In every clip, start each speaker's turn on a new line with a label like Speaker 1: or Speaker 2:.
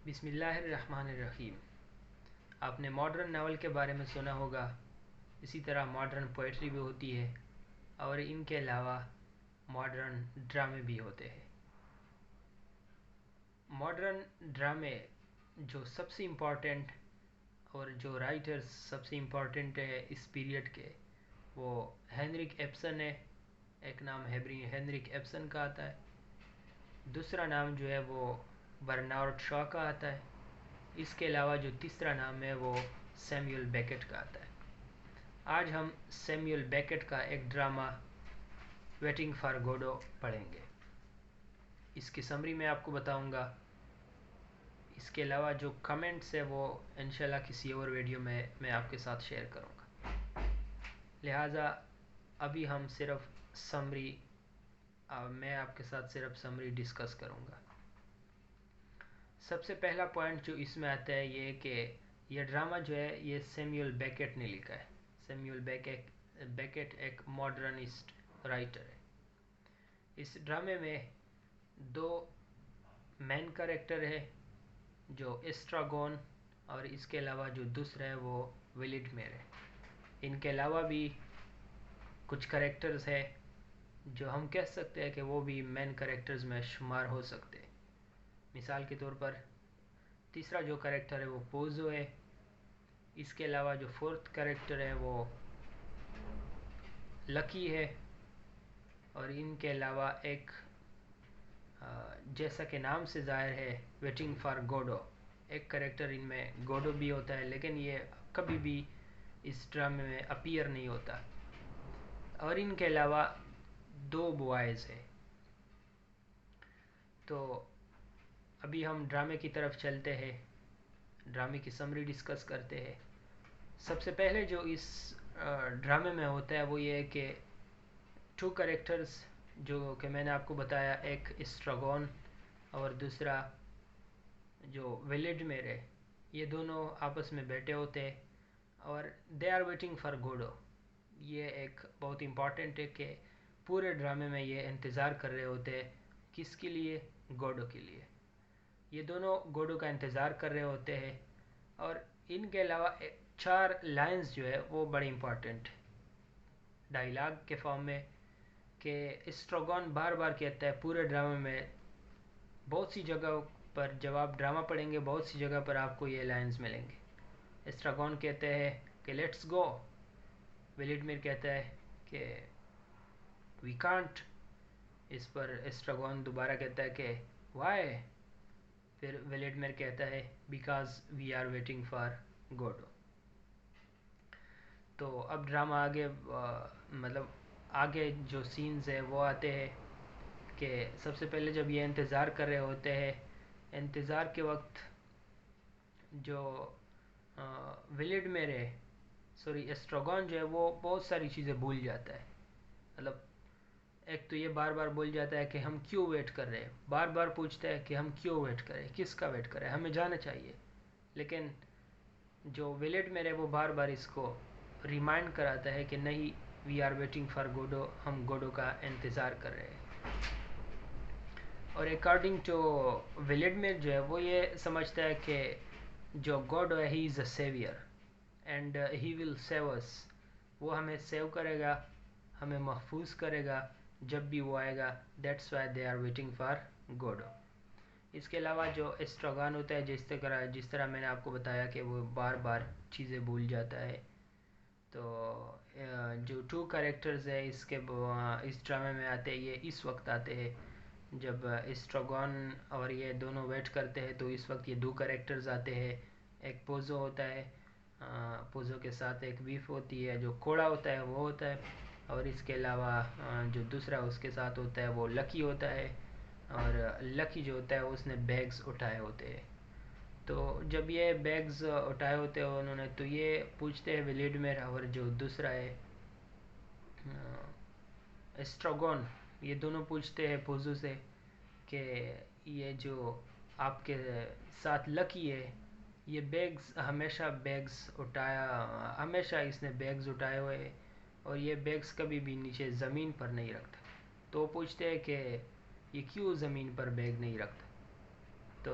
Speaker 1: بسم اللہ الرحمن الرحیم۔ آپ نے ماڈرن ناول کے بارے میں سنا ہوگا، اسی طرح ماڈرن پوئٹری بھی ہوتی ہے اور ان کے علاوہ ماڈرن ڈرامے بھی ہوتے ہیں۔ ماڈرن ڈرامے جو سب سے امپورٹنٹ اور جو رائٹرز سب سے امپورٹنٹ ہے اس پیریڈ کے، وہ ہینرک ایبسن ہے۔ ایک نام ہینرک ایبسن کا آتا ہے، دوسرا نام جو ہے وہ برنارڈ شاء کا آتا ہے، اس کے علاوہ جو تیسرا نام ہے وہ سیمیول بیکٹ کا آتا ہے۔ آج ہم سیمیول بیکٹ کا ایک ڈرامہ ویٹنگ فار گوڈو پڑھیں گے۔ اس کی سمری میں آپ کو بتاؤں گا، اس کے علاوہ جو کمنٹس ہے وہ انشاءاللہ کسی اور ویڈیو میں آپ کے ساتھ شیئر کروں گا، لہٰذا ابھی ہم صرف سمری میں آپ کے ساتھ صرف سمری ڈسکس کروں گا۔ سب سے پہلا پوائنٹ جو اس میں آتا ہے یہ کہ یہ ڈرامہ جو ہے یہ سیمیول بیکٹ نے لکھا ہے۔ سیمیول بیکٹ ایک ماڈرنسٹ رائٹر ہے۔ اس ڈرامے میں دو مین کریکٹر ہے، جو ایسٹراگون اور اس کے علاوہ جو دوسرا ہے وہ ولیڈمیر ہے۔ ان کے علاوہ بھی کچھ کریکٹرز ہیں جو ہم کہہ سکتے ہیں کہ وہ بھی مین کریکٹرز میں شمار ہو سکتے ہیں۔ مثال کے طور پر تیسرا جو کریکٹر ہے وہ پوزو ہے، اس کے علاوہ جو فورتھ کریکٹر ہے وہ لکی ہے، اور ان کے علاوہ ایک جیسا کہ نام سے ظاہر ہے ویٹنگ فار گوڈو، ایک کریکٹر ان میں گوڈو بھی ہوتا ہے، لیکن یہ کبھی بھی اس ڈرامے میں اپیئر نہیں ہوتا۔ اور ان کے علاوہ دو بوائز ہیں۔ تو ابھی ہم ڈرامے کی طرف چلتے ہیں، ڈرامے کی سمری ڈسکس کرتے ہیں۔ سب سے پہلے جو اس ڈرامے میں ہوتا ہے وہ یہ ہے کہ ٹو کریکٹرز جو کہ میں نے آپ کو بتایا، ایک ایسٹراگون اور دوسرا جو ولیڈمیر ہے، یہ دونوں آپس میں بیٹھے ہوتے ہیں اور دے آر ویٹنگ فار گوڈو۔ یہ ایک بہت امپورٹنٹ ہے کہ پورے ڈرامے میں یہ انتظار کر رہے ہوتے ہیں، کس کے لیے؟ گوڈو کے لیے۔ یہ دونوں گوڈو کا انتظار کر رہے ہوتے ہیں، اور ان کے علاوہ چار لائنز جو ہے وہ بڑی امپورٹنٹ ڈائیلاگ کے فارم میں، کہ ایسٹراگون بار بار کہتا ہے پورے ڈرامے میں، بہت سی جگہ پر جب آپ ڈرامہ پڑھیں گے بہت سی جگہ پر آپ کو یہ لائنز ملیں گے۔ ایسٹراگون کہتے ہیں کہ لیٹس گو، ولیڈمیر کہتا ہے کہ وی کانٹ، اس پر ایسٹراگون دوبارہ کہتا ہے کہ وائی، پھر ولیڈمیر کہتا ہے because we are waiting for Godot. تو اب ڈرامہ آگے مطلب آگے جو سینز ہے وہ آتے ہیں کہ سب سے پہلے جب یہ انتظار کر رہے ہوتے ہیں، انتظار کے وقت جو ولیڈمیر ہے، ایسٹراگون جو ہے وہ بہت ساری چیزیں بھول جاتا ہے۔ مطلب ایک تو یہ بار بار بول جاتا ہے کہ ہم کیوں ویٹ کر رہے ہیں، بار بار پوچھتا ہے کہ ہم کیوں ویٹ کریں، کس کا ویٹ کریں، ہمیں جانا چاہیے، لیکن جو ولیڈمیر ہے وہ بار بار اس کو ریمائنڈ کراتا ہے کہ نہیں، وی آر ویٹنگ فار گوڈو، ہم گوڈو کا انتظار کر رہے ہیں۔ اور اکارڈنگ ٹو ولیڈمیر جو ہے وہ یہ سمجھتا ہے کہ جو گوڈو ہے he is a saviour and he will save us, وہ ہمیں سیو کرے گا، ہمیں محفوظ کرے گا جب بھی وہ آئے گا، that's why they are waiting for Godot. اس کے علاوہ جو ایسٹراگون ہوتا ہے، جس طرح میں نے آپ کو بتایا کہ وہ بار بار چیزیں بھول جاتا ہے، تو جو ٹو کریکٹرز ہیں اس ڈرامے میں آتے ہیں، یہ اس وقت آتے ہیں جب ایسٹراگون اور یہ دونوں ویٹ کرتے ہیں، تو اس وقت یہ دو کریکٹرز آتے ہیں۔ ایک پوزو ہوتا ہے، پوزو کے ساتھ ایک بیف ہوتی ہے، جو کوڑا ہوتا ہے وہ ہوتا ہے، اور اس کے علاوہ جو دوسرا اس کے ساتھ ہوتا ہے وہ لکی ہوتا ہے، اور لکی جو ہوتا ہے اس نے بیگز اٹھائے ہوتے ہیں۔ تو جب یہ بیگز اٹھائے ہوتے ہیں انہوں نے، تو یہ پوچھتے ہیں ولیڈمیر اور جو دوسرا ہے ایسٹراگون، یہ دونوں پوچھتے ہیں پوزو سے کہ یہ جو آپ کے ساتھ لکی ہے، یہ ہمیشہ اس نے بیگز اٹھائے ہوئے، اور یہ بیگز کبھی بھی نیچے زمین پر نہیں رکھتا۔ تو وہ پوچھتے ہیں کہ یہ کیوں زمین پر بیگ نہیں رکھتا؟ تو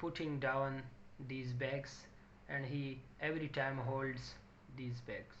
Speaker 1: putting down these bags and he every time holds these bags.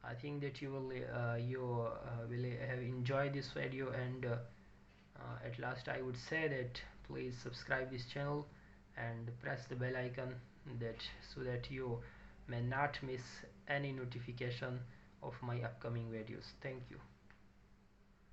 Speaker 1: I think that you will have enjoyed this video, and at last I would say that please subscribe this channel and press the bell icon, that so that you may not miss any notification of my upcoming videos. Thank you.